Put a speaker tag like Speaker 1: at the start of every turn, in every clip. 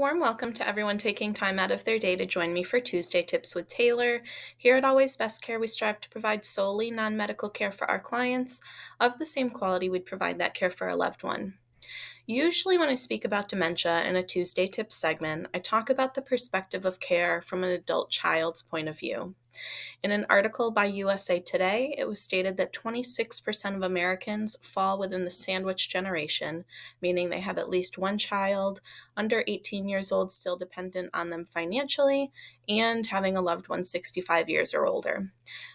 Speaker 1: warm welcome to everyone taking time out of their day to join me for Tuesday Tips with Taylor. Here at Always Best Care, we strive to provide solely non medical care for our clients of the same quality we'd provide that care for a loved one. Usually, when I speak about dementia in a Tuesday Tips segment, I talk about the perspective of care from an adult child's point of view. In an article by USA Today, it was stated that 26% of Americans fall within the sandwich generation, meaning they have at least one child under 18 years old still dependent on them financially and having a loved one 65 years or older.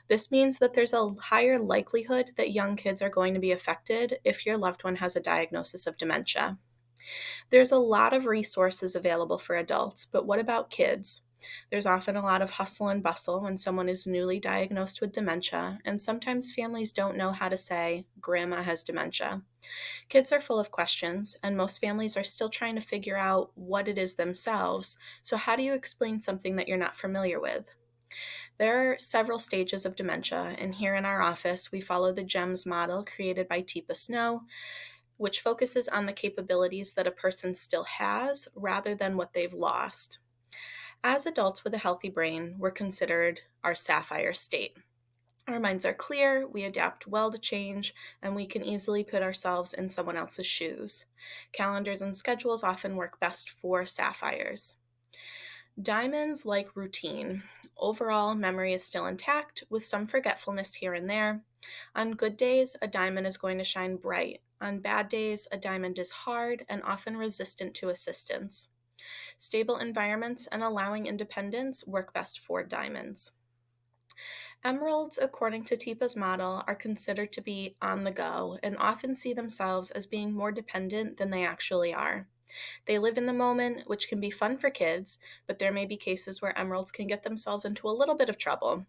Speaker 1: This means that there's a higher likelihood that young kids are going to be affected if your loved one has a diagnosis of dementia. There's a lot of resources available for adults, but what about kids? There's often a lot of hustle and bustle when someone is newly diagnosed with dementia, and sometimes families don't know how to say, "Grandma has dementia." Kids are full of questions, and most families are still trying to figure out what it is themselves, so how do you explain something that you're not familiar with? There are several stages of dementia, and here in our office, we follow the GEMS model created by Teepa Snow, which focuses on the capabilities that a person still has rather than what they've lost. As adults with a healthy brain, we're considered our sapphire state. Our minds are clear, we adapt well to change, and we can easily put ourselves in someone else's shoes. Calendars and schedules often work best for sapphires. Diamonds like routine. Overall, memory is still intact, with some forgetfulness here and there. On good days, a diamond is going to shine bright. On bad days, a diamond is hard and often resistant to assistance. Stable environments and allowing independence work best for diamonds. Emeralds, according to Teepa's model, are considered to be on the go and often see themselves as being more dependent than they actually are. They live in the moment, which can be fun for kids, but there may be cases where emeralds can get themselves into a little bit of trouble.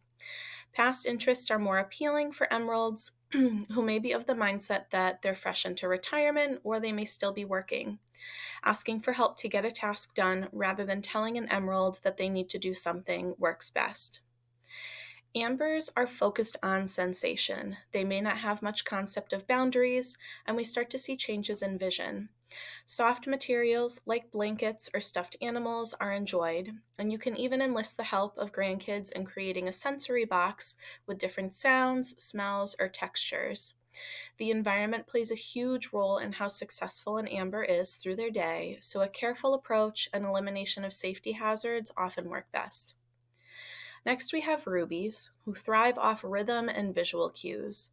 Speaker 1: Past interests are more appealing for emeralds who may be of the mindset that they're fresh into retirement or they may still be working. Asking for help to get a task done rather than telling an emerald that they need to do something works best. Ambers are focused on sensation. They may not have much concept of boundaries, and we start to see changes in vision. Soft materials like blankets or stuffed animals are enjoyed, and you can even enlist the help of grandkids in creating a sensory box with different sounds, smells, or textures. The environment plays a huge role in how successful an amber is through their day, so a careful approach and elimination of safety hazards often work best. Next, we have rubies, who thrive off rhythm and visual cues.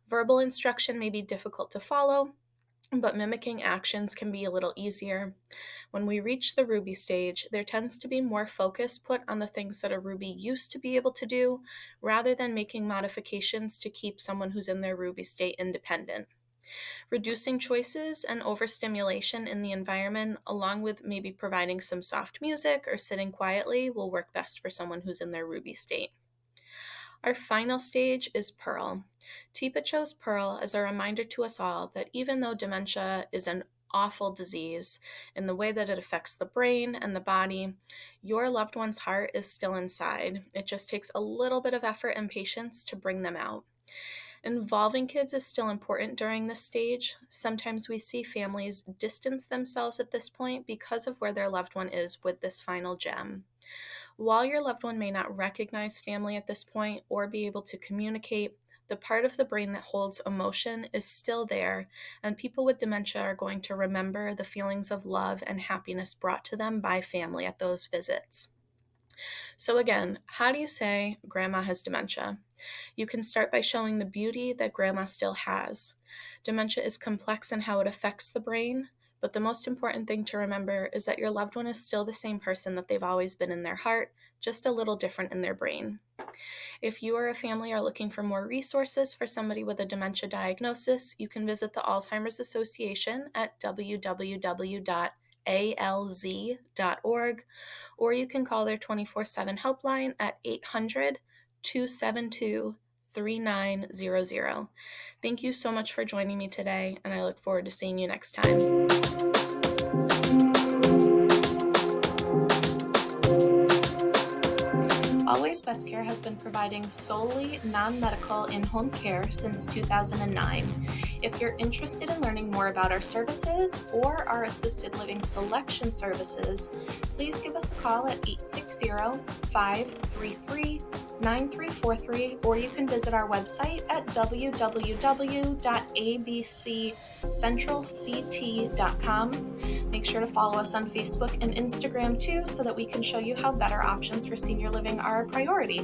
Speaker 1: Verbal instruction may be difficult to follow, but mimicking actions can be a little easier. When we reach the ruby stage, there tends to be more focus put on the things that a ruby used to be able to do, rather than making modifications to keep someone who's in their ruby state independent. Reducing choices and overstimulation in the environment, along with maybe providing some soft music or sitting quietly, will work best for someone who's in their ruby state. Our final stage is Pearl. Teepa chose Pearl as a reminder to us all that even though dementia is an awful disease in the way that it affects the brain and the body, your loved one's heart is still inside. It just takes a little bit of effort and patience to bring them out. Involving kids is still important during this stage. Sometimes we see families distance themselves at this point because of where their loved one is with this final gem. While your loved one may not recognize family at this point or be able to communicate, the part of the brain that holds emotion is still there, and people with dementia are going to remember the feelings of love and happiness brought to them by family at those visits. So again, how do you say grandma has dementia? You can start by showing the beauty that grandma still has. Dementia is complex in how it affects the brain, but the most important thing to remember is that your loved one is still the same person that they've always been in their heart, just a little different in their brain. If you or a family are looking for more resources for somebody with a dementia diagnosis, you can visit the Alzheimer's Association at www.alz.org, or you can call their 24/7 helpline at 800-272-3900. Thank you so much for joining me today, and I look forward to seeing you next time. Always Best Care has been providing solely non-medical in-home care since 2009. If you're interested in learning more about our services or our assisted living selection services, please give us a call at 860-533-9343, or you can visit our website at www.abccentralct.com. Make sure to follow us on Facebook and Instagram too, so that we can show you how better options for senior living are a priority.